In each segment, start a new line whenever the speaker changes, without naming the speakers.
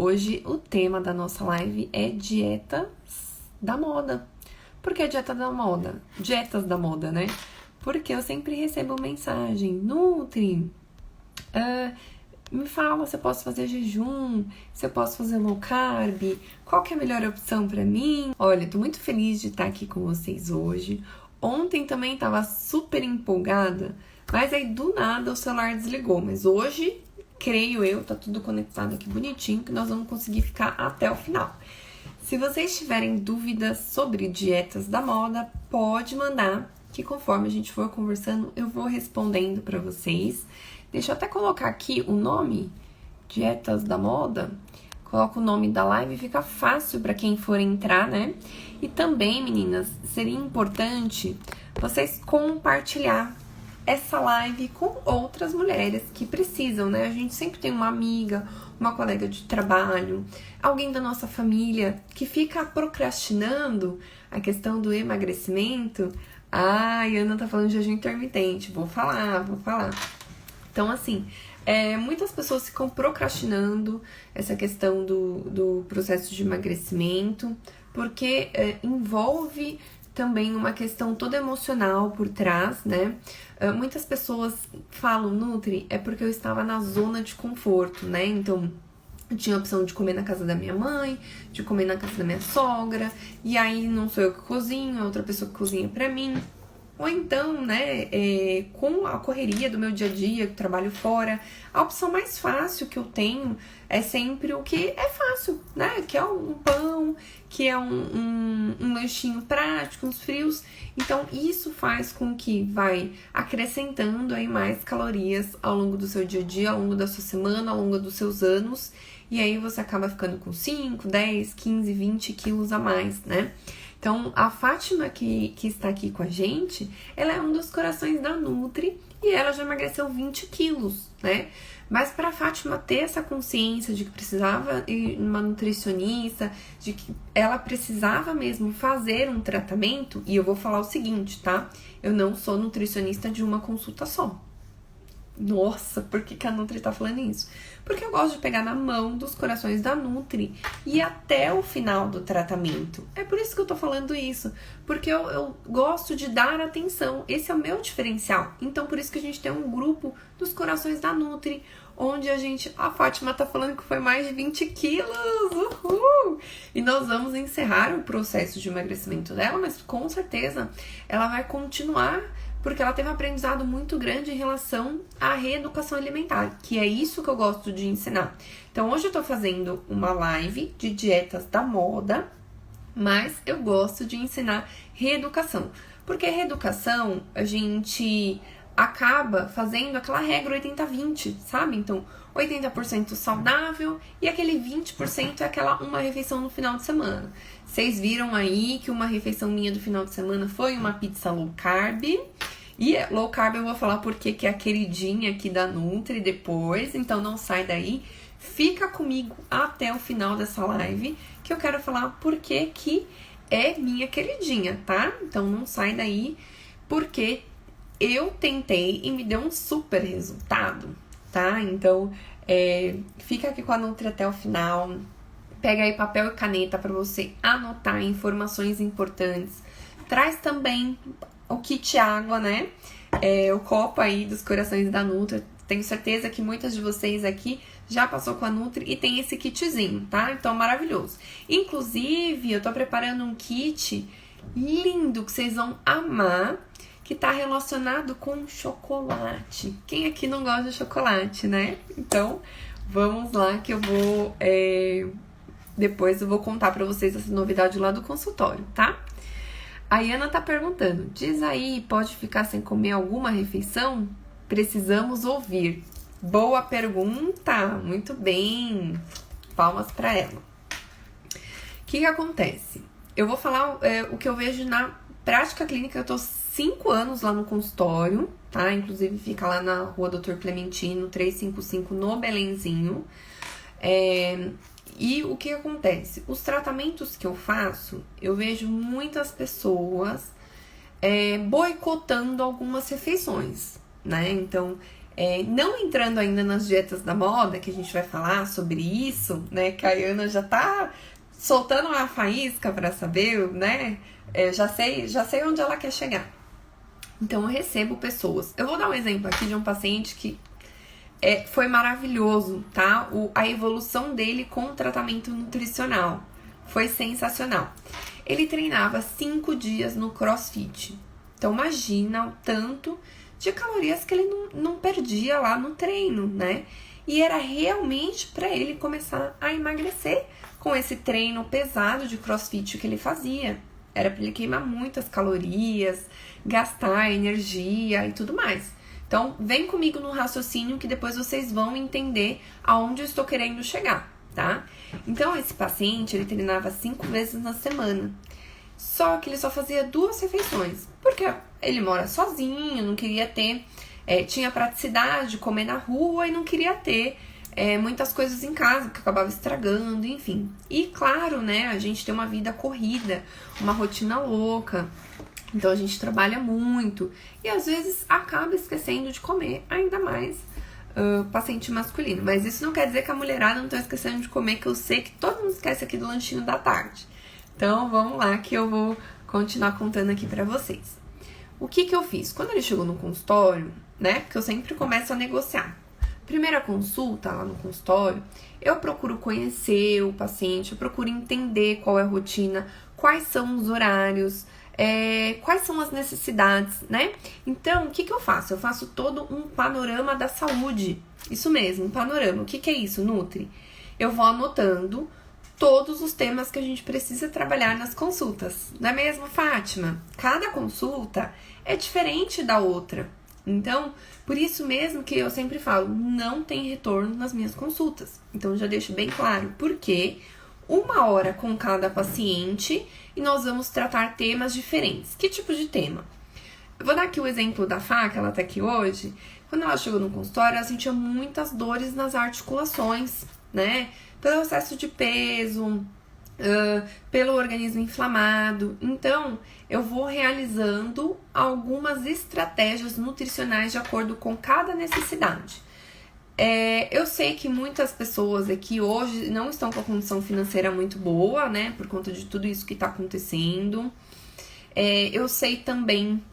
Hoje o tema da nossa live é dietas da moda. Por que dieta da moda? Dietas da moda, né? Porque eu sempre recebo mensagem: Nutri, me fala se eu posso fazer jejum, se eu posso fazer low carb, qual que é a melhor opção pra mim? Olha, tô muito feliz de estar aqui com vocês hoje. Ontem também tava super empolgada, mas aí do nada o celular desligou. Mas hoje, creio eu, tá tudo conectado aqui bonitinho, que nós vamos conseguir ficar até o final. Se vocês tiverem dúvidas sobre dietas da moda, pode mandar, que conforme a gente for conversando, eu vou respondendo pra vocês. Deixa eu até colocar aqui o nome, Dietas da Moda. Coloco o nome da live, fica fácil para quem for entrar, né? E também, meninas, seria importante vocês compartilhar essa live com outras mulheres que precisam, né? A gente sempre tem uma amiga, uma colega de trabalho, alguém da nossa família que fica procrastinando a questão do emagrecimento. Ai, Ana tá falando de jejum intermitente. Vou falar. Então, assim, muitas pessoas ficam procrastinando essa questão do processo de emagrecimento, porque envolve também uma questão toda emocional por trás, né? Muitas pessoas falam, Nutri, é porque eu estava na zona de conforto, né? Então, eu tinha a opção de comer na casa da minha mãe, de comer na casa da minha sogra, e aí não sou eu que cozinho, é outra pessoa que cozinha pra mim. Ou então, né, com a correria do meu dia a dia, que trabalho fora, a opção mais fácil que eu tenho é sempre o que é fácil, né? Que é um pão, que é um lanchinho prático, uns frios. Então, isso faz com que vai acrescentando aí mais calorias ao longo do seu dia a dia, ao longo da sua semana, ao longo dos seus anos. E aí você acaba ficando com 5, 10, 15, 20 quilos a mais, né? Então, a Fátima que está aqui com a gente, ela é um dos corações da Nutri e ela já emagreceu 20 quilos, né? Mas para a Fátima ter essa consciência de que precisava ir numa nutricionista, de que ela precisava mesmo fazer um tratamento, e eu vou falar o seguinte, tá? Eu não sou nutricionista de uma consulta só. Nossa, por que a Nutri tá falando isso? Porque eu gosto de pegar na mão dos corações da Nutri e ir até o final do tratamento. É por isso que eu tô falando isso. Porque eu gosto de dar atenção. Esse é o meu diferencial. Então, por isso que a gente tem um grupo dos corações da Nutri, onde a Fátima tá falando que foi mais de 20 quilos. Uhul! E nós vamos encerrar o processo de emagrecimento dela, mas com certeza ela vai continuar, porque ela teve um aprendizado muito grande em relação à reeducação alimentar, que é isso que eu gosto de ensinar. Então, hoje eu tô fazendo uma live de dietas da moda, mas eu gosto de ensinar reeducação. Porque reeducação, a gente acaba fazendo aquela regra 80-20, sabe? Então, 80% saudável e aquele 20% é aquela uma refeição no final de semana. Vocês viram aí que uma refeição minha do final de semana foi uma pizza low carb. E low carb eu vou falar porque que é a queridinha aqui da Nutri depois. Então não sai daí. Fica comigo até o final dessa live, que eu quero falar porque que é minha queridinha, tá? Então não sai daí, porque eu tentei e me deu um super resultado, tá? Então fica aqui com a Nutri até o final. Pega aí papel e caneta para você anotar informações importantes. Traz também o kit água, né? O copo aí dos corações da Nutri. Tenho certeza que muitas de vocês aqui já passou com a Nutri e tem esse kitzinho, tá? Então, maravilhoso. Inclusive, eu tô preparando um kit lindo que vocês vão amar, que tá relacionado com chocolate. Quem aqui não gosta de chocolate, né? Então, vamos lá que eu vou... Depois eu vou contar pra vocês essa novidade lá do consultório, tá? A Ana tá perguntando, diz aí, pode ficar sem comer alguma refeição? Precisamos ouvir. Boa pergunta, muito bem. Palmas pra ela. O que acontece? Eu vou falar o que eu vejo na prática clínica. Eu tô 5 anos lá no consultório, tá? Inclusive fica lá na rua Doutor Clementino, 355, no Belenzinho. E o que acontece? Os tratamentos que eu faço, eu vejo muitas pessoas boicotando algumas refeições, né? Então, Não entrando ainda nas dietas da moda, que a gente vai falar sobre isso, né? Que a Ana já tá soltando uma faísca para saber, né? Já sei onde ela quer chegar. Então, eu recebo pessoas. Eu vou dar um exemplo aqui de um paciente que foi maravilhoso, tá? A evolução dele com o tratamento nutricional foi sensacional. Ele treinava 5 dias no CrossFit. Então, imagina o tanto de calorias que ele não perdia lá no treino, né? E era realmente para ele começar a emagrecer com esse treino pesado de CrossFit que ele fazia. Era para ele queimar muitas calorias, gastar energia e tudo mais. Então, vem comigo no raciocínio que depois vocês vão entender aonde eu estou querendo chegar, tá? Então, esse paciente, ele treinava 5 vezes na semana. Só que ele só fazia 2 refeições, porque ele mora sozinho, não queria ter... tinha praticidade de comer na rua e não queria ter muitas coisas em casa, porque acabava estragando, enfim. E claro, né, a gente tem uma vida corrida, uma rotina louca, então a gente trabalha muito e às vezes acaba esquecendo de comer, ainda mais paciente masculino. Mas isso não quer dizer que a mulherada não tá esquecendo de comer, que eu sei que todo mundo esquece aqui do lanchinho da tarde. Então vamos lá que eu vou continuar contando aqui pra vocês. O que eu fiz? Quando ele chegou no consultório, né, porque eu sempre começo a negociar. Primeira consulta lá no consultório, eu procuro conhecer o paciente, eu procuro entender qual é a rotina, quais são os horários, quais são as necessidades, né? Então, o que eu faço? Eu faço todo um panorama da saúde. Isso mesmo, um panorama. O que é isso, Nutri? Eu vou anotando todos os temas que a gente precisa trabalhar nas consultas. Não é mesmo, Fátima? Cada consulta é diferente da outra. Então, por isso mesmo que eu sempre falo, não tem retorno nas minhas consultas. Então, já deixo bem claro, porque 1 hora com cada paciente e nós vamos tratar temas diferentes. Que tipo de tema? Eu vou dar aqui o exemplo da Fá, que ela tá aqui hoje. Quando ela chegou no consultório, ela sentia muitas dores nas articulações, né? Pelo excesso de peso, pelo organismo inflamado. Então, eu vou realizando algumas estratégias nutricionais de acordo com cada necessidade. Eu sei que muitas pessoas aqui hoje não estão com a condição financeira muito boa, né? Por conta de tudo isso que tá acontecendo. Eu sei também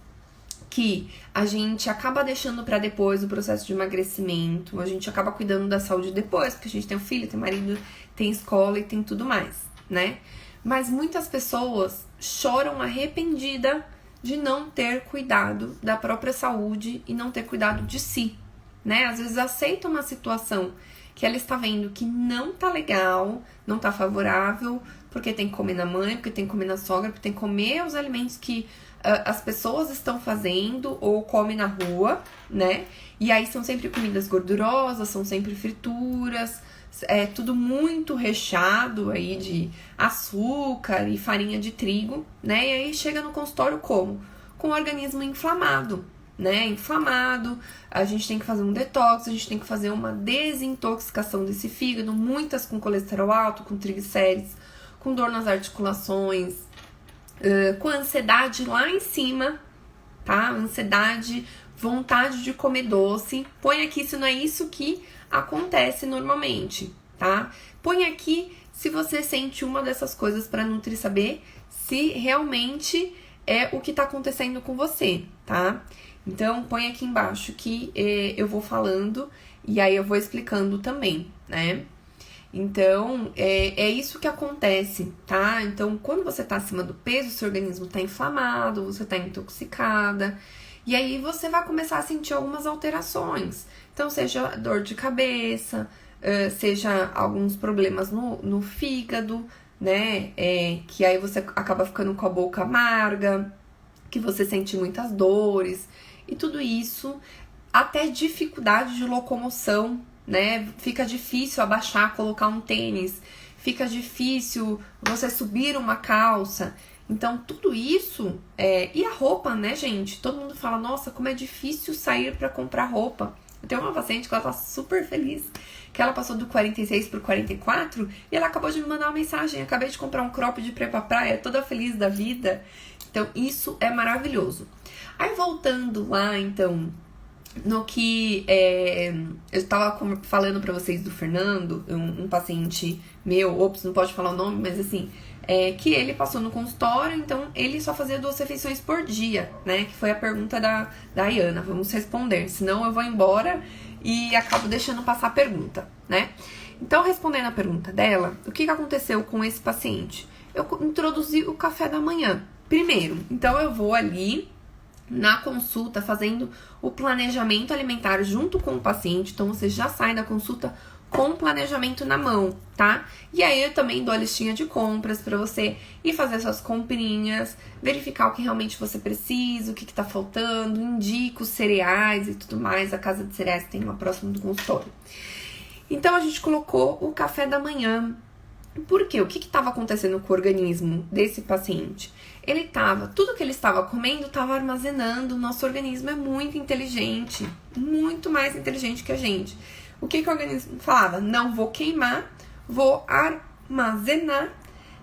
que a gente acaba deixando para depois o processo de emagrecimento, a gente acaba cuidando da saúde depois, porque a gente tem um filho, tem marido, tem escola e tem tudo mais, né? Mas muitas pessoas choram arrependida de não ter cuidado da própria saúde e não ter cuidado de si, né? Às vezes aceita uma situação que ela está vendo que não tá legal, não tá favorável, porque tem que comer na mãe, porque tem que comer na sogra, porque tem que comer os alimentos que as pessoas estão fazendo ou comem na rua, né? E aí são sempre comidas gordurosas, são sempre frituras, tudo muito recheado aí de açúcar e farinha de trigo, né? E aí chega no consultório como? Com o organismo inflamado, né? Inflamado, a gente tem que fazer um detox, a gente tem que fazer uma desintoxicação desse fígado, muitas com colesterol alto, com triglicérides, com dor nas articulações, com ansiedade lá em cima, tá? Ansiedade, vontade de comer doce. Põe aqui se não é isso que acontece normalmente, tá? Põe aqui se você sente uma dessas coisas para Nutri saber se realmente é o que tá acontecendo com você, tá? Então, põe aqui embaixo que eu vou falando e aí eu vou explicando também, né? Então, é isso que acontece, tá? Então, quando você tá acima do peso, seu organismo tá inflamado, você tá intoxicada, e aí você vai começar a sentir algumas alterações. Então, seja dor de cabeça, seja alguns problemas no fígado, né? Que aí você acaba ficando com a boca amarga, que você sente muitas dores, e tudo isso, até dificuldade de locomoção, né? Fica difícil abaixar, colocar um tênis, fica difícil você subir uma calça. Então, tudo isso, e a roupa, né, gente? Todo mundo fala, nossa, como é difícil sair pra comprar roupa. Eu tenho uma paciente que ela tá super feliz, que ela passou do 46 pro 44 e ela acabou de me mandar uma mensagem, acabei de comprar um cropped pra ir pra praia, toda feliz da vida. Então, isso é maravilhoso. Aí, voltando lá, então, no que eu tava falando pra vocês do Fernando, um paciente meu, não pode falar o nome, mas assim, que ele passou no consultório, então ele só fazia 2 refeições por dia, né? Que foi a pergunta da Ayana, vamos responder, senão eu vou embora e acabo deixando passar a pergunta, né? Então, respondendo a pergunta dela, o que aconteceu com esse paciente? Eu introduzi o café da manhã primeiro, então eu vou ali na consulta fazendo o planejamento alimentar junto com o paciente, então você já sai da consulta com o planejamento na mão, tá? E aí eu também dou a listinha de compras para você ir fazer suas comprinhas, verificar o que realmente você precisa, o que tá faltando, indico os cereais e tudo mais, a casa de cereais tem uma próxima do consultório. Então a gente colocou o café da manhã. Por quê? O que estava acontecendo com o organismo desse paciente? Tudo que ele estava comendo estava armazenando. O nosso organismo é muito inteligente, muito mais inteligente que a gente. O que o organismo falava? Não vou queimar, vou armazenar,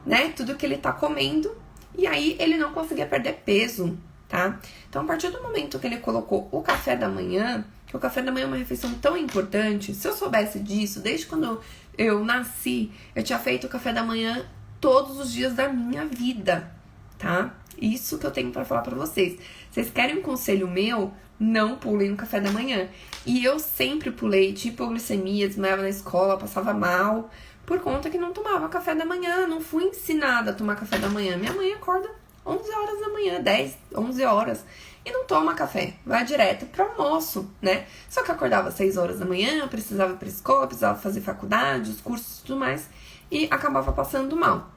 né? Tudo que ele está comendo. E aí ele não conseguia perder peso, tá? Então, a partir do momento que ele colocou o café da manhã, que o café da manhã é uma refeição tão importante, se eu soubesse disso, desde quando eu nasci, eu tinha feito o café da manhã todos os dias da minha vida, tá? Isso que eu tenho pra falar pra vocês. Vocês querem um conselho meu? Não pulem no café da manhã. E eu sempre pulei, tipo hipoglicemia, desmaiava na escola, passava mal, por conta que não tomava café da manhã, não fui ensinada a tomar café da manhã. Minha mãe acorda 11 horas da manhã, 10, 11 horas, e não toma café, vai direto pro almoço, né? Só que eu acordava às 6 horas da manhã, eu precisava ir pra escola, precisava fazer faculdade, os cursos e tudo mais, e acabava passando mal.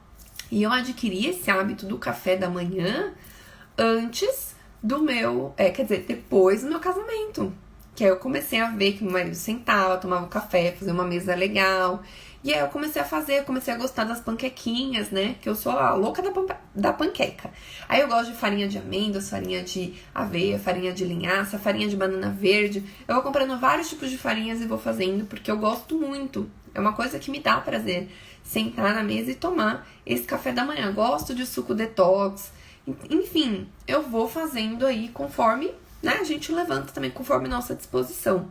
E eu adquiri esse hábito do café da manhã antes do meu, depois do meu casamento. Que aí eu comecei a ver que meu marido sentava, tomava um café, fazia uma mesa legal. E aí eu comecei a gostar das panquequinhas, né? Que eu sou a louca da panqueca. Aí eu gosto de farinha de amêndoas, farinha de aveia, farinha de linhaça, farinha de banana verde. Eu vou comprando vários tipos de farinhas e vou fazendo, porque eu gosto muito. É uma coisa que me dá prazer, sentar na mesa e tomar esse café da manhã. Gosto de suco detox. Enfim, eu vou fazendo aí conforme, né? A gente levanta também conforme nossa disposição.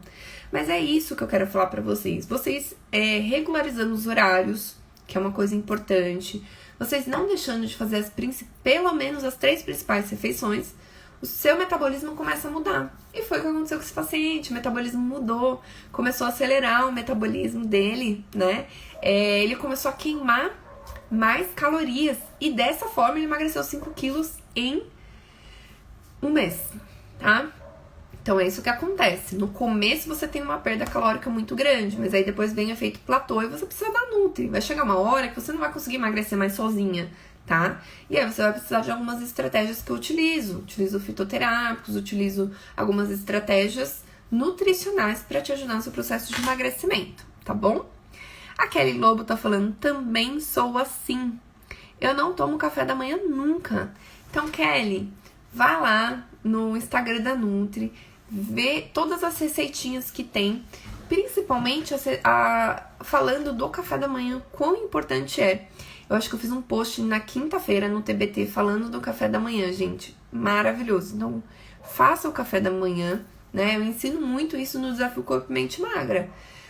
Mas é isso que eu quero falar pra vocês. Vocês regularizando os horários, que é uma coisa importante. Vocês não deixando de fazer pelo menos as 3 principais refeições. O seu metabolismo começa a mudar. E foi o que aconteceu com esse paciente. O metabolismo mudou. Começou a acelerar o metabolismo dele, né? Ele começou a queimar mais calorias. E dessa forma ele emagreceu 5 quilos em um mês, tá? Então é isso que acontece. No começo você tem uma perda calórica muito grande, mas aí depois vem o efeito platô e você precisa da Nutri. Vai chegar uma hora que você não vai conseguir emagrecer mais sozinha, tá? E aí você vai precisar de algumas estratégias que eu utilizo. Utilizo fitoterápicos, utilizo algumas estratégias nutricionais para te ajudar no seu processo de emagrecimento, tá bom? A Kelly Lobo tá falando, também sou assim. Eu não tomo café da manhã nunca. Então, Kelly, vá lá no Instagram da Nutri, vê todas as receitinhas que tem, principalmente falando do café da manhã, quão importante é. Eu acho que eu fiz um post na quinta-feira no TBT falando do café da manhã, gente. Maravilhoso. Então, faça o café da manhã, né? Eu ensino muito isso no Desafio Corpo Mente Magra.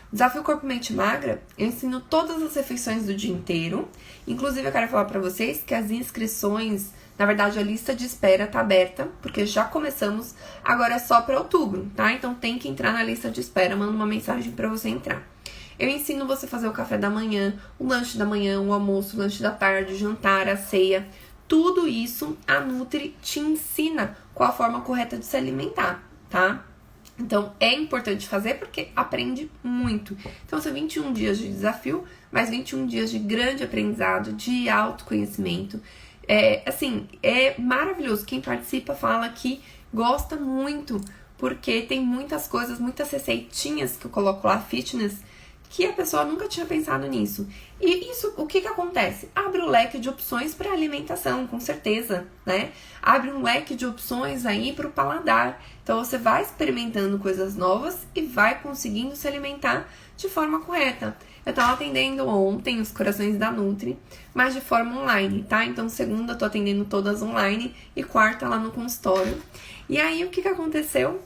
O Desafio Corpo Mente Magra, eu ensino todas as refeições do dia inteiro. Inclusive, eu quero falar pra vocês que as inscrições, na verdade, a lista de espera tá aberta, porque já começamos, agora é só para outubro, tá? Então tem que entrar na lista de espera, manda uma mensagem para você entrar. Eu ensino você a fazer o café da manhã, o lanche da manhã, o almoço, o lanche da tarde, o jantar, a ceia. Tudo isso a Nutri te ensina qual a forma correta de se alimentar, tá? Então é importante fazer porque aprende muito. Então são 21 dias de desafio, mais 21 dias de grande aprendizado, de autoconhecimento. É maravilhoso. Quem participa fala que gosta muito, porque tem muitas coisas, muitas receitinhas que eu coloco lá, fitness, que a pessoa nunca tinha pensado nisso. E isso, o que acontece? Abre o leque de opções para alimentação, com certeza, né? Abre um leque de opções aí para o paladar. Então você vai experimentando coisas novas e vai conseguindo se alimentar de forma correta. Eu tava atendendo ontem os corações da Nutri, mas de forma online, tá? Então segunda eu tô atendendo todas online e quarta lá no consultório. E aí o que aconteceu?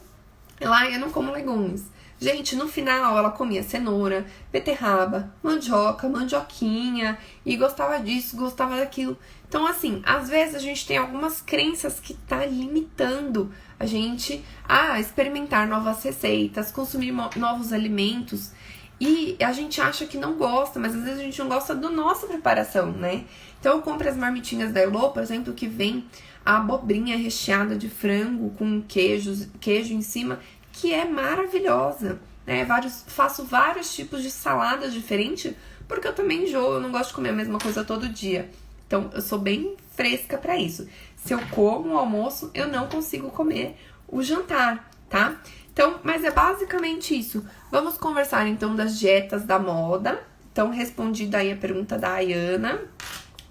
Ela, eu não como legumes. Gente, no final ela comia cenoura, beterraba, mandioca, mandioquinha e gostava disso, gostava daquilo. Então, assim, às vezes a gente tem algumas crenças que tá limitando a gente a experimentar novas receitas, consumir novos alimentos. E a gente acha que não gosta, mas às vezes a gente não gosta da nossa preparação, né? Então eu compro as marmitinhas da Elo, por exemplo, que vem a abobrinha recheada de frango com queijo em cima, que é maravilhosa, né? Faço vários tipos de saladas diferentes, porque eu também enjoo, eu não gosto de comer a mesma coisa todo dia. Então eu sou bem fresca pra isso. Se eu como o almoço, eu não consigo comer o jantar, tá? Então, mas é basicamente isso. Vamos conversar então das dietas da moda. Então, respondida aí a pergunta da Ayana.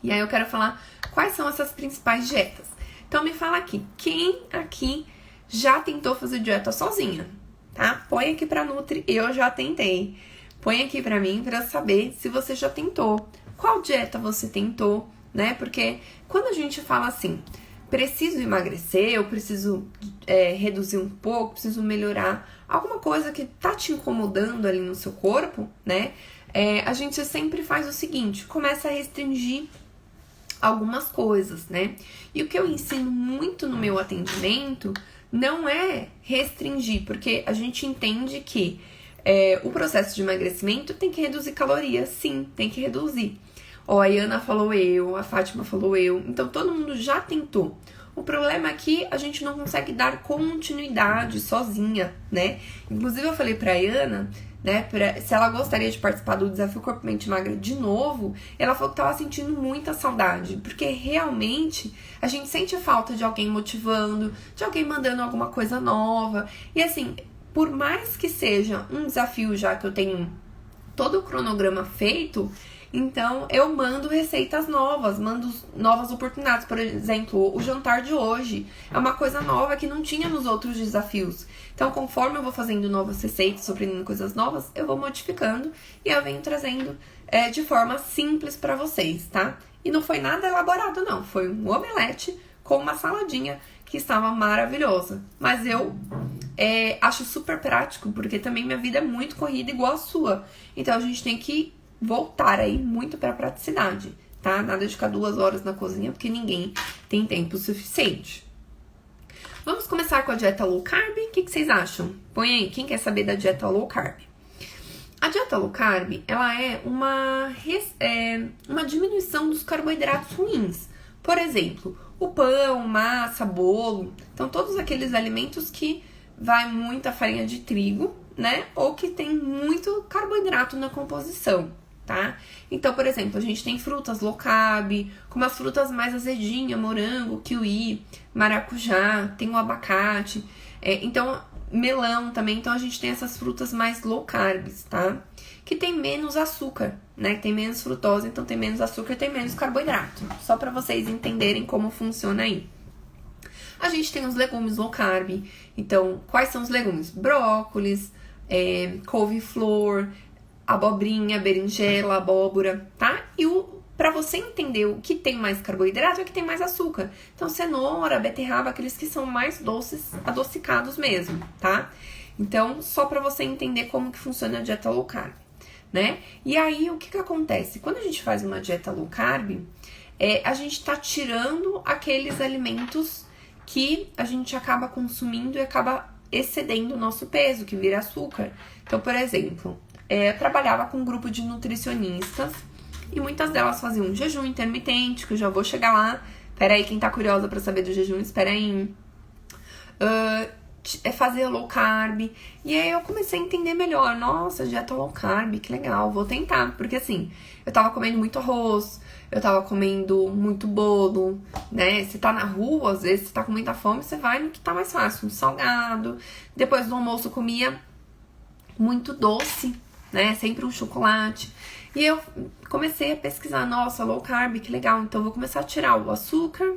E aí eu quero falar quais são essas principais dietas. Então, me fala aqui, quem aqui já tentou fazer dieta sozinha, tá? Põe aqui pra Nutri, eu já tentei. Põe aqui pra mim pra eu saber se você já tentou. Qual dieta você tentou, né? Porque quando a gente fala assim, preciso emagrecer, eu preciso reduzir um pouco, preciso melhorar alguma coisa que tá te incomodando ali no seu corpo, né? A gente sempre faz o seguinte, começa a restringir algumas coisas, né? E o que eu ensino muito no meu atendimento não é restringir, porque a gente entende que o processo de emagrecimento tem que reduzir calorias, sim, tem que reduzir. Ó, a Ana falou eu, a Fátima falou eu, então todo mundo já tentou. O problema é que a gente não consegue dar continuidade sozinha, né? Inclusive eu falei pra Ana, né, se ela gostaria de participar do Desafio Corpo Mente Magra de novo, ela falou que tava sentindo muita saudade, porque realmente a gente sente falta de alguém motivando, de alguém mandando alguma coisa nova. E assim, por mais que seja um desafio, já que eu tenho todo o cronograma feito, então eu mando receitas novas, mando novas oportunidades. Por exemplo, o jantar de hoje é uma coisa nova que não tinha nos outros desafios. Então, conforme eu vou fazendo novas receitas, aprendendo coisas novas, eu vou modificando e eu venho trazendo de forma simples pra vocês, tá? E não foi nada elaborado, não. Foi um omelete com uma saladinha que estava maravilhosa. Mas eu acho super prático, porque também minha vida é muito corrida igual a sua. Então, a gente tem que voltar aí muito pra praticidade, tá? Nada de ficar 2 horas na cozinha, porque ninguém tem tempo suficiente. Vamos começar com a dieta low carb? O que vocês acham? Põe aí, quem quer saber da dieta low carb? A dieta low carb, ela é uma diminuição dos carboidratos ruins. Por exemplo, o pão, massa, bolo. Então, todos aqueles alimentos que vai muita farinha de trigo, né? Ou que tem muito carboidrato na composição, tá? Então, por exemplo, a gente tem frutas low carb, como as frutas mais azedinhas, morango, kiwi, maracujá, tem o abacate, então melão também. Então a gente tem essas frutas mais low carbs, tá? Que tem menos açúcar, né? Tem menos frutose, então tem menos açúcar, tem menos carboidrato. Só para vocês entenderem como funciona aí. A gente tem os legumes low carb. Então, quais são os legumes? Brócolis, couve-flor, abobrinha, berinjela, abóbora, tá? E pra você entender o que tem mais carboidrato é o que tem mais açúcar. Então, cenoura, beterraba, aqueles que são mais doces, adocicados mesmo, tá? Então, só pra você entender como que funciona a dieta low carb, né? E aí, o que acontece? Quando a gente faz uma dieta low carb, a gente tá tirando aqueles alimentos que a gente acaba consumindo e acaba excedendo o nosso peso, que vira açúcar. Então, por exemplo, eu trabalhava com um grupo de nutricionistas e muitas delas faziam um jejum intermitente, que eu já vou chegar lá. Pera aí, quem tá curiosa pra saber do jejum, espera aí. Fazer low carb. E aí eu comecei a entender melhor. Nossa, dieta low carb, que legal, vou tentar. Porque assim, eu tava comendo muito arroz, eu tava comendo muito bolo, né? Você tá na rua, às vezes você tá com muita fome, você vai no que tá mais fácil, um salgado. Depois do almoço eu comia muito doce, né? Sempre um chocolate. E eu comecei a pesquisar, nossa, low carb, que legal. Então eu vou começar a tirar o açúcar,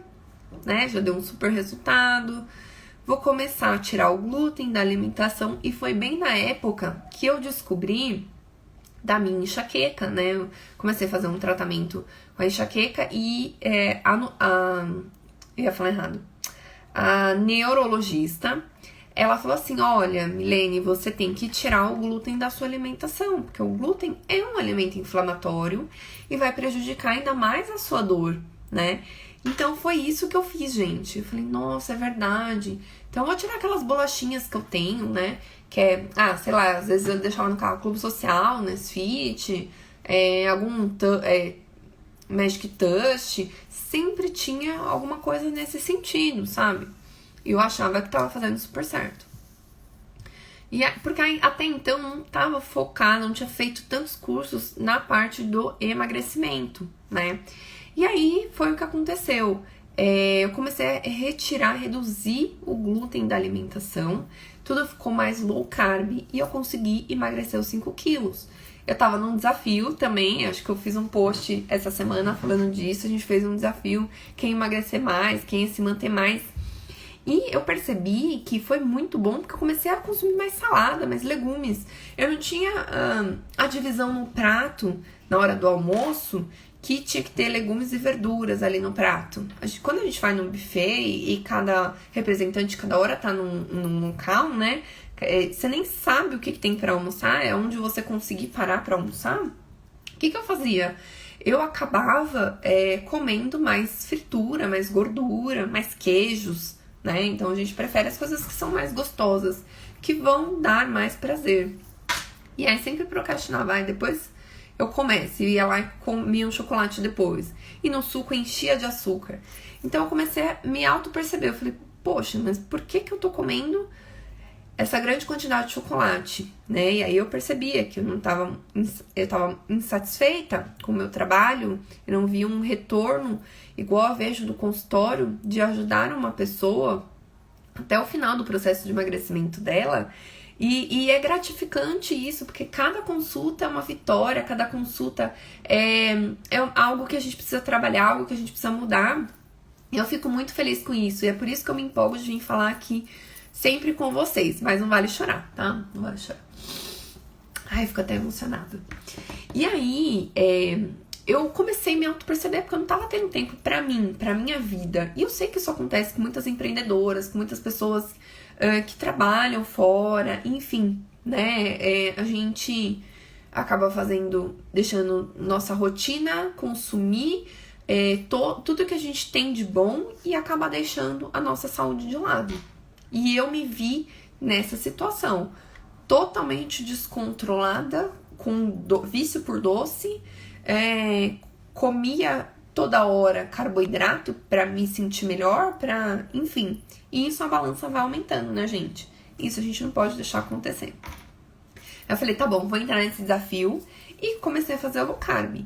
né? Já deu um super resultado. Vou começar a tirar o glúten da alimentação. E foi bem na época que eu descobri da minha enxaqueca, né? Eu comecei a fazer um tratamento com a enxaqueca e eu ia falar errado. A neurologista, ela falou assim, olha, Milene, você tem que tirar o glúten da sua alimentação, porque o glúten é um alimento inflamatório e vai prejudicar ainda mais a sua dor, né? Então foi isso que eu fiz, gente. Eu falei, nossa, é verdade. Então eu vou tirar aquelas bolachinhas que eu tenho, né? Que é, sei lá, às vezes eu deixava no carro Clube Social, Nesfit, algum Magic Touch, sempre tinha alguma coisa nesse sentido, sabe? E eu achava que tava fazendo super certo. Porque até então não tava focada, não tinha feito tantos cursos na parte do emagrecimento, né? E aí foi o que aconteceu. Eu comecei a reduzir o glúten da alimentação, tudo ficou mais low carb e eu consegui emagrecer os 5 quilos. Eu tava num desafio também, acho que eu fiz um post essa semana falando disso, a gente fez um desafio, quem emagrecer mais, quem se manter mais. E eu percebi que foi muito bom porque eu comecei a consumir mais salada, mais legumes. Eu não tinha a divisão no prato na hora do almoço que tinha que ter legumes e verduras ali no prato. Quando a gente vai num buffet e cada representante, cada hora tá num local, né? Você nem sabe o que tem pra almoçar, é onde você conseguir parar pra almoçar. O que eu fazia? Eu acabava comendo mais fritura, mais gordura, mais queijos, né? Então a gente prefere as coisas que são mais gostosas, que vão dar mais prazer. E aí sempre procrastinava, depois eu começo, ia lá e comia um chocolate depois. E no suco enchia de açúcar. Então eu comecei a me auto-perceber. Eu falei, poxa, mas por que eu tô comendo essa grande quantidade de chocolate, né? E aí eu percebia que eu tava insatisfeita com o meu trabalho, eu não via um retorno igual eu vejo do consultório de ajudar uma pessoa até o final do processo de emagrecimento dela. E é gratificante isso, porque cada consulta é uma vitória, cada consulta é algo que a gente precisa trabalhar, algo que a gente precisa mudar. E eu fico muito feliz com isso, e é por isso que eu me empolgo de vir falar aqui sempre com vocês, mas não vale chorar, tá? Não vale chorar. Ai, fico até emocionada. E aí, eu comecei a me auto-perceber porque eu não tava tendo tempo pra mim, pra minha vida. E eu sei que isso acontece com muitas empreendedoras, com muitas pessoas que trabalham fora, enfim, né? A gente acaba deixando nossa rotina consumir tudo que a gente tem de bom e acaba deixando a nossa saúde de lado. E eu me vi nessa situação, totalmente descontrolada, com vício por doce, comia toda hora carboidrato pra me sentir melhor, enfim. E isso a balança vai aumentando, né, gente? Isso a gente não pode deixar acontecer. Eu falei, tá bom, vou entrar nesse desafio e comecei a fazer o low carb.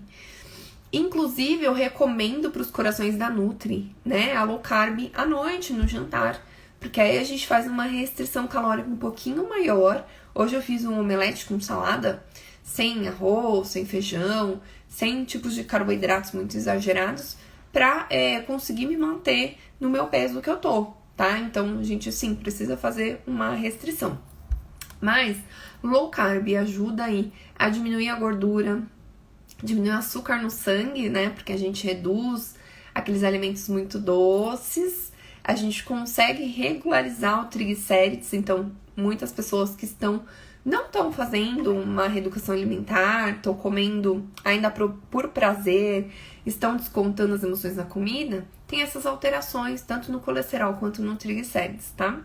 Inclusive, eu recomendo pros corações da Nutri, né, a low carb à noite, no jantar. Porque aí a gente faz uma restrição calórica um pouquinho maior. Hoje eu fiz um omelete com salada, sem arroz, sem feijão, sem tipos de carboidratos muito exagerados, pra conseguir me manter no meu peso que eu tô, tá? Então, a gente, sim, precisa fazer uma restrição. Mas, low carb ajuda aí a diminuir a gordura, diminuir o açúcar no sangue, né? Porque a gente reduz aqueles alimentos muito doces. A gente consegue regularizar o triglicérides, então muitas pessoas que não estão fazendo uma reeducação alimentar, estão comendo ainda por prazer, estão descontando as emoções na comida, tem essas alterações tanto no colesterol quanto no triglicérides, tá?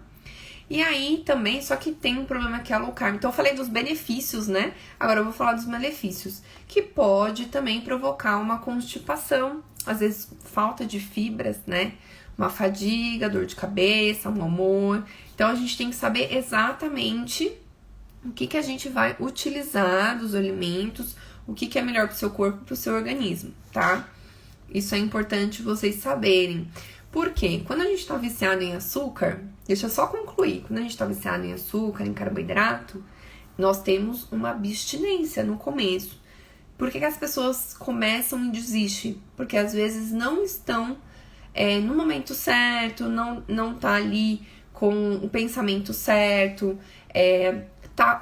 E aí também, só que tem um problema que é a low carb. Então eu falei dos benefícios, né? Agora eu vou falar dos malefícios, que pode também provocar uma constipação, às vezes falta de fibras, né? Uma fadiga, dor de cabeça, um humor. Então, a gente tem que saber exatamente o que a gente vai utilizar dos alimentos, o que é melhor para o seu corpo e para o seu organismo, tá? Isso é importante vocês saberem. Por quê? Quando a gente está viciado em açúcar, deixa eu só concluir. Quando a gente está viciado em açúcar, em carboidrato, nós temos uma abstinência no começo. Por que as pessoas começam e desistem? Porque às vezes não estão no momento certo, não tá ali com o pensamento certo,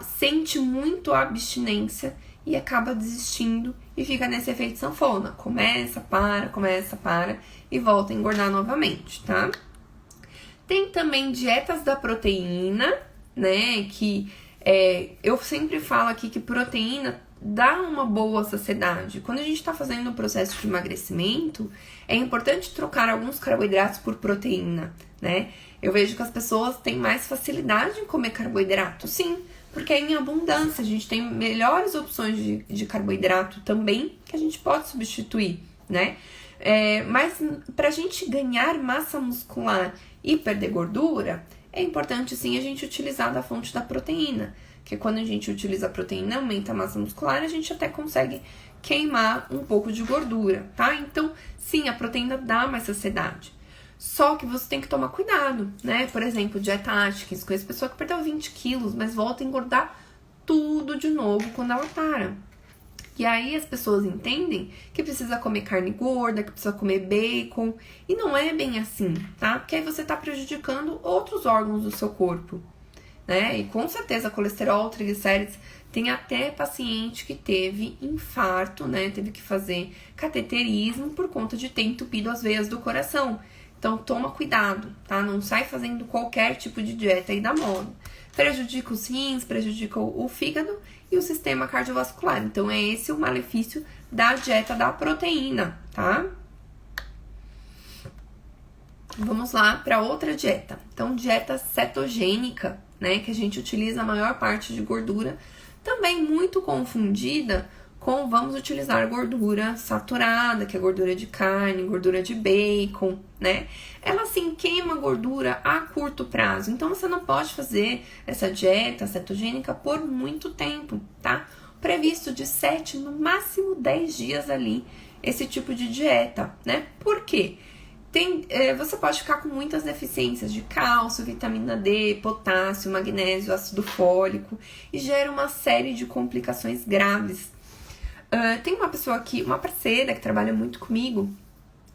sente muito a abstinência e acaba desistindo e fica nesse efeito sanfona. Começa, para e volta a engordar novamente, tá? Tem também dietas da proteína, né? Que eu sempre falo aqui que proteína dá uma boa saciedade. Quando a gente está fazendo um processo de emagrecimento, é importante trocar alguns carboidratos por proteína, né? Eu vejo que as pessoas têm mais facilidade em comer carboidrato, sim, porque é em abundância. A gente tem melhores opções de carboidrato também que a gente pode substituir, né? Mas pra gente ganhar massa muscular e perder gordura, é importante sim a gente utilizar da fonte da proteína. Que quando a gente utiliza a proteína, aumenta a massa muscular, a gente até consegue queimar um pouco de gordura, tá? Então, sim, a proteína dá mais saciedade. Só que você tem que tomar cuidado, né? Por exemplo, dieta Atkins, conheço pessoa que perdeu 20 quilos, mas volta a engordar tudo de novo quando ela para. E aí as pessoas entendem que precisa comer carne gorda, que precisa comer bacon, e não é bem assim, tá? Porque aí você tá prejudicando outros órgãos do seu corpo, né? E com certeza colesterol, triglicérides, tem até paciente que teve infarto, né? Teve que fazer cateterismo por conta de ter entupido as veias do coração. Então toma cuidado, tá? Não sai fazendo qualquer tipo de dieta aí da moda. Prejudica os rins, prejudica o fígado e o sistema cardiovascular. Então é esse o malefício da dieta da proteína, tá? Vamos lá para outra dieta. Então, dieta cetogênica, né? Que a gente utiliza a maior parte de gordura. Também muito confundida com vamos utilizar gordura saturada, que é gordura de carne, gordura de bacon, né? Ela sim queima gordura a curto prazo. Então, você não pode fazer essa dieta cetogênica por muito tempo, tá? Previsto de 7, no máximo 10 dias ali, esse tipo de dieta, né? Por quê? Você pode ficar com muitas deficiências de cálcio, vitamina D, potássio, magnésio, ácido fólico e gera uma série de complicações graves. Tem uma pessoa aqui, uma parceira que trabalha muito comigo,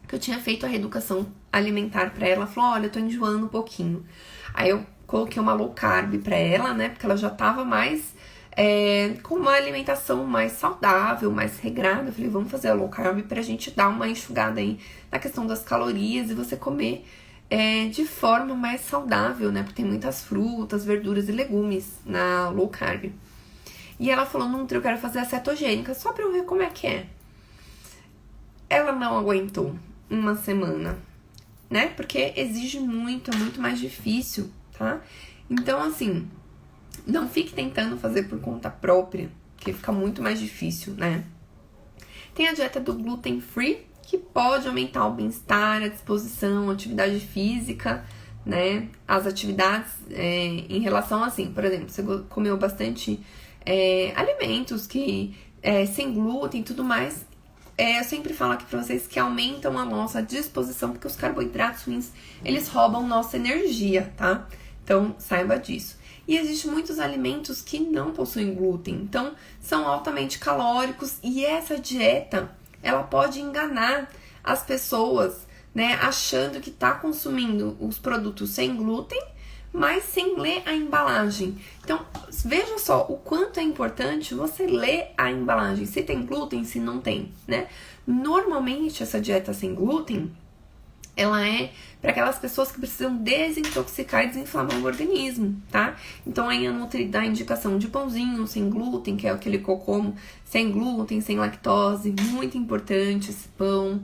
que eu tinha feito a reeducação alimentar pra ela, falou, olha, eu tô enjoando um pouquinho. Aí eu coloquei uma low carb pra ela, né, porque ela já tava mais com uma alimentação mais saudável, mais regrada. Eu falei, vamos fazer a low carb pra gente dar uma enxugada aí na questão das calorias e você comer de forma mais saudável, né, porque tem muitas frutas, verduras e legumes na low carb. E ela falou, Nutri, eu quero fazer a cetogênica, só pra eu ver como é que é. Ela não aguentou uma semana, né? Porque exige muito, é muito mais difícil, tá? Então, assim, não fique tentando fazer por conta própria, porque fica muito mais difícil, né? Tem a dieta do gluten free, que pode aumentar o bem-estar, a disposição, a atividade física, né? As atividades em relação assim, por exemplo, você comeu bastante alimentos que sem glúten e tudo mais, eu sempre falo aqui pra vocês que aumentam a nossa disposição, porque os carboidratos ruins, eles roubam nossa energia, tá? Então, saiba disso. E existem muitos alimentos que não possuem glúten, então são altamente calóricos, e essa dieta, ela pode enganar as pessoas, né, achando que tá consumindo os produtos sem glúten, mas sem ler a embalagem. Então, veja só o quanto é importante você ler a embalagem, se tem glúten, se não tem, né? Normalmente, essa dieta sem glúten, ela é para aquelas pessoas que precisam desintoxicar e desinflamar o organismo, tá? Então, aí a Nutri dá indicação de pãozinho sem glúten, que é aquele cocomo sem glúten, sem lactose, muito importante esse pão.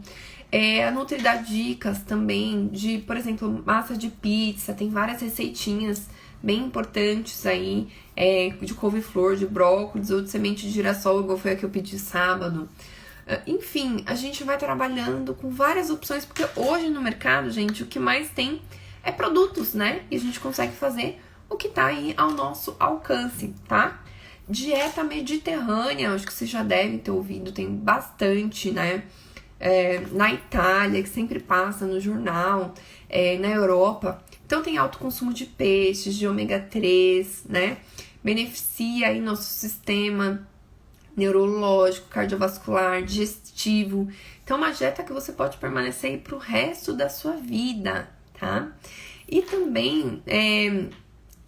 A Nutri dá dicas também de, por exemplo, massa de pizza, tem várias receitinhas bem importantes aí, de couve-flor, de brócolis ou de semente de girassol, igual foi a que eu pedi sábado. Enfim, a gente vai trabalhando com várias opções, porque hoje no mercado, gente, o que mais tem é produtos, né? E a gente consegue fazer o que tá aí ao nosso alcance, tá? Dieta mediterrânea, acho que vocês já devem ter ouvido, tem bastante, né? Na Itália, que sempre passa no jornal, na Europa. Então tem alto consumo de peixes, de ômega 3, né? Beneficia aí nosso sistema neurológico, cardiovascular, digestivo. Então, uma dieta que você pode permanecer aí pro resto da sua vida, tá? E também,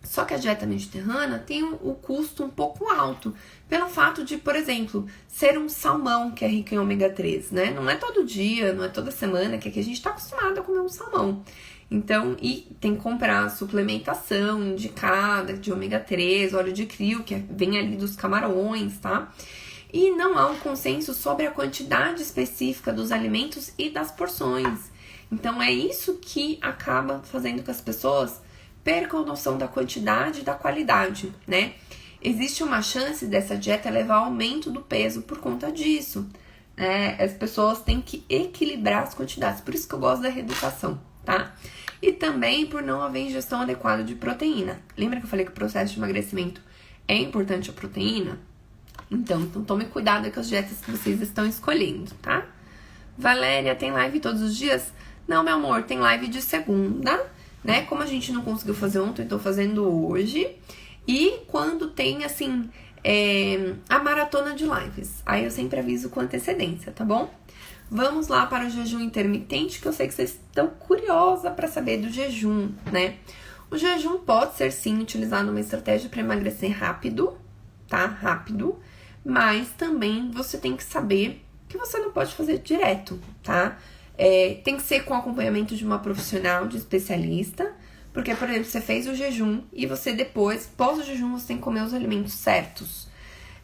só que a dieta mediterrânea tem o custo um pouco alto, pelo fato de, por exemplo, ser um salmão que é rico em ômega 3, né? Não é todo dia, não é toda semana que a gente tá acostumado a comer um salmão. Então, e tem que comprar suplementação indicada de ômega 3, óleo de krill, que vem ali dos camarões, tá? E não há um consenso sobre a quantidade específica dos alimentos e das porções. Então, é isso que acaba fazendo com que as pessoas percam a noção da quantidade e da qualidade, né? Existe uma chance dessa dieta levar ao aumento do peso por conta disso, né? As pessoas têm que equilibrar as quantidades, por isso que eu gosto da reeducação, tá? E também por não haver ingestão adequada de proteína. Lembra que eu falei que o processo de emagrecimento é importante a proteína? Então tome cuidado com as dietas que vocês estão escolhendo, tá? Valéria, tem live todos os dias? Não, meu amor, tem live de segunda, né? Como a gente não conseguiu fazer ontem, eu tô fazendo hoje. E quando tem, assim, a maratona de lives. Aí eu sempre aviso com antecedência, tá bom? Vamos lá para o jejum intermitente, que eu sei que vocês estão curiosa para saber do jejum, né? O jejum pode ser, sim, utilizado numa estratégia para emagrecer rápido, tá? Rápido. Mas também você tem que saber que você não pode fazer direto, tá? Tem que ser com acompanhamento de uma profissional, de especialista. Porque, por exemplo, você fez o jejum e você depois, pós o jejum, você tem que comer os alimentos certos.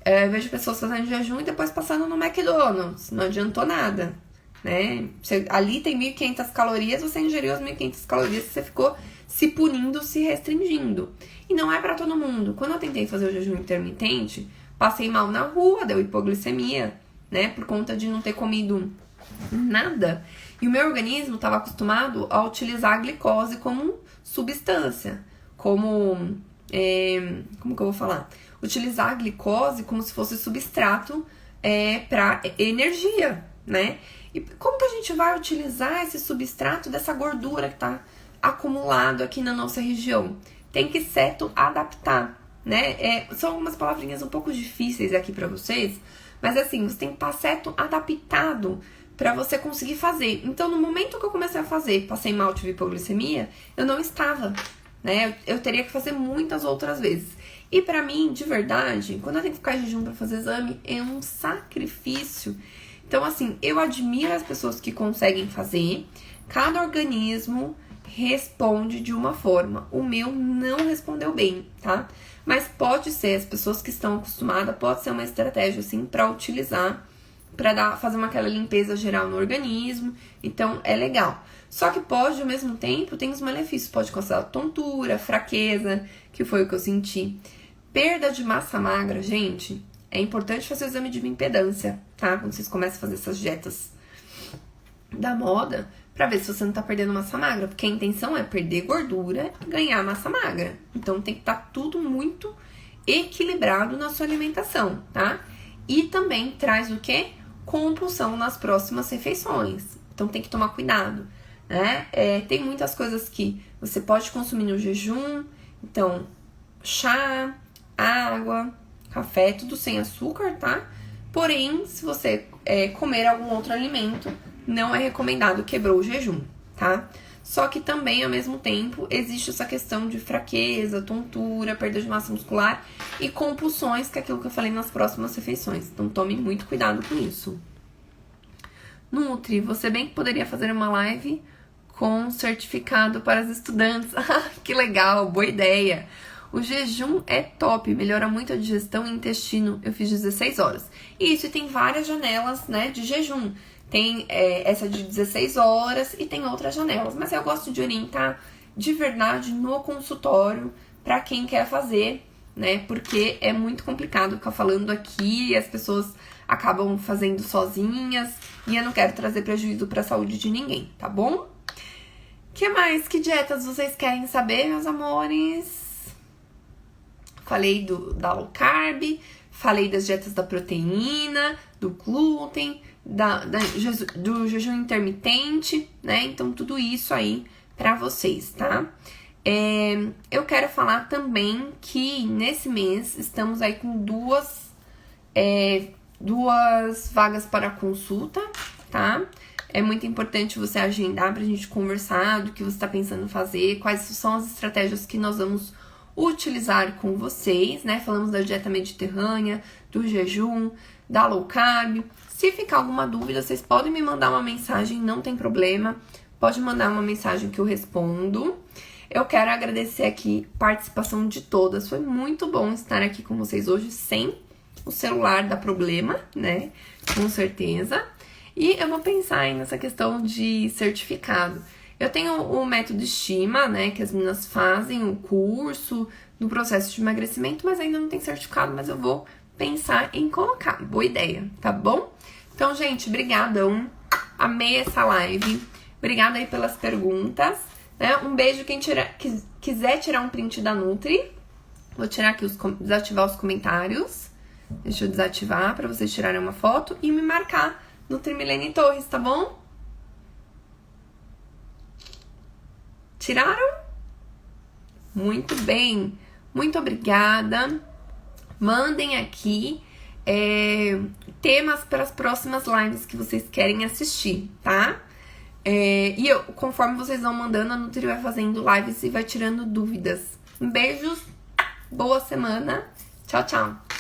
Eu vejo pessoas fazendo jejum e depois passando no McDonald's. Não adiantou nada, né? Ali tem 1.500 calorias, você ingeriu as 1.500 calorias, você ficou se punindo, se restringindo. E não é pra todo mundo. Quando eu tentei fazer o jejum intermitente, passei mal na rua, deu hipoglicemia, né? Por conta de não ter comido nada. E o meu organismo estava acostumado a utilizar a glicose como substância. Como que eu vou falar? Utilizar a glicose como se fosse substrato para energia, né? E como que a gente vai utilizar esse substrato dessa gordura que está acumulado aqui na nossa região? Tem que adaptar, né? São algumas palavrinhas um pouco difíceis aqui para vocês, mas assim, você tem que estar adaptado para você conseguir fazer. Então, no momento que eu comecei a fazer, passei mal, tive hipoglicemia, eu não estava, né? Eu teria que fazer muitas outras vezes. E pra mim, de verdade, quando eu tenho que ficar em jejum pra fazer exame, é um sacrifício. Então, assim, eu admiro as pessoas que conseguem fazer. Cada organismo responde de uma forma. O meu não respondeu bem, tá? Mas pode ser, as pessoas que estão acostumadas, pode ser uma estratégia, assim, pra utilizar, pra fazer aquela limpeza geral no organismo. Então, é legal. Só que pode, ao mesmo tempo, tem os malefícios. Pode causar tontura, fraqueza, que foi o que eu senti. Perda de massa magra, gente, é importante fazer o exame de bioimpedância, tá? Quando vocês começam a fazer essas dietas da moda, pra ver se você não tá perdendo massa magra. Porque a intenção é perder gordura e ganhar massa magra. Então, tem que estar tudo muito equilibrado na sua alimentação, tá? E também traz o quê? Compulsão nas próximas refeições. Então, tem que tomar cuidado, né? Tem muitas coisas que você pode consumir no jejum. Então, chá, água, café, tudo sem açúcar, tá? Porém, se você comer algum outro alimento, não é recomendado, quebrou o jejum, tá? Só que também, ao mesmo tempo, existe essa questão de fraqueza, tontura, perda de massa muscular e compulsões, que é aquilo que eu falei nas próximas refeições. Então, tome muito cuidado com isso. Nutri, você bem que poderia fazer uma live com certificado para os estudantes. Que legal, boa ideia. O jejum é top, melhora muito a digestão e intestino. Eu fiz 16 horas. E isso, tem várias janelas, né, de jejum. Tem essa de 16 horas e tem outras janelas. Mas eu gosto de orientar de verdade no consultório para quem quer fazer, né? Porque é muito complicado ficar falando aqui e as pessoas acabam fazendo sozinhas. E eu não quero trazer prejuízo para a saúde de ninguém, tá bom? Que mais? Que dietas vocês querem saber, meus amores? Falei da low carb, falei das dietas da proteína, do glúten, do jejum intermitente, né? Então, tudo isso aí pra vocês, tá? Eu quero falar também que nesse mês estamos aí com duas vagas para consulta, tá? É muito importante você agendar pra gente conversar do que você tá pensando em fazer, quais são as estratégias que nós vamos utilizar com vocês, né? Falamos da dieta mediterrânea, do jejum, da low carb. Se ficar alguma dúvida, vocês podem me mandar uma mensagem, não tem problema. pode mandar uma mensagem que eu respondo. Eu quero agradecer aqui a participação de todas. Foi muito bom estar aqui com vocês hoje sem o celular dar problema, né? Com certeza. E eu vou pensar aí nessa questão de certificado. Eu tenho o método estima, né? Que as meninas fazem o curso no processo de emagrecimento, mas ainda não tem certificado, mas eu vou pensar em colocar. Boa ideia, tá bom? Então, gente, brigadão. Amei essa live. Obrigada aí pelas perguntas. Né? Um beijo. Quem quiser tirar um print da Nutri, vou tirar aqui, desativar os comentários. Deixa eu desativar para vocês tirarem uma foto e me marcar Nutri Milene Torres, tá bom? Tiraram? Muito bem. Muito obrigada. Mandem aqui temas para as próximas lives que vocês querem assistir, tá? E conforme vocês vão mandando, a Nutri vai fazendo lives e vai tirando dúvidas. Um beijo, boa semana. Tchau, tchau.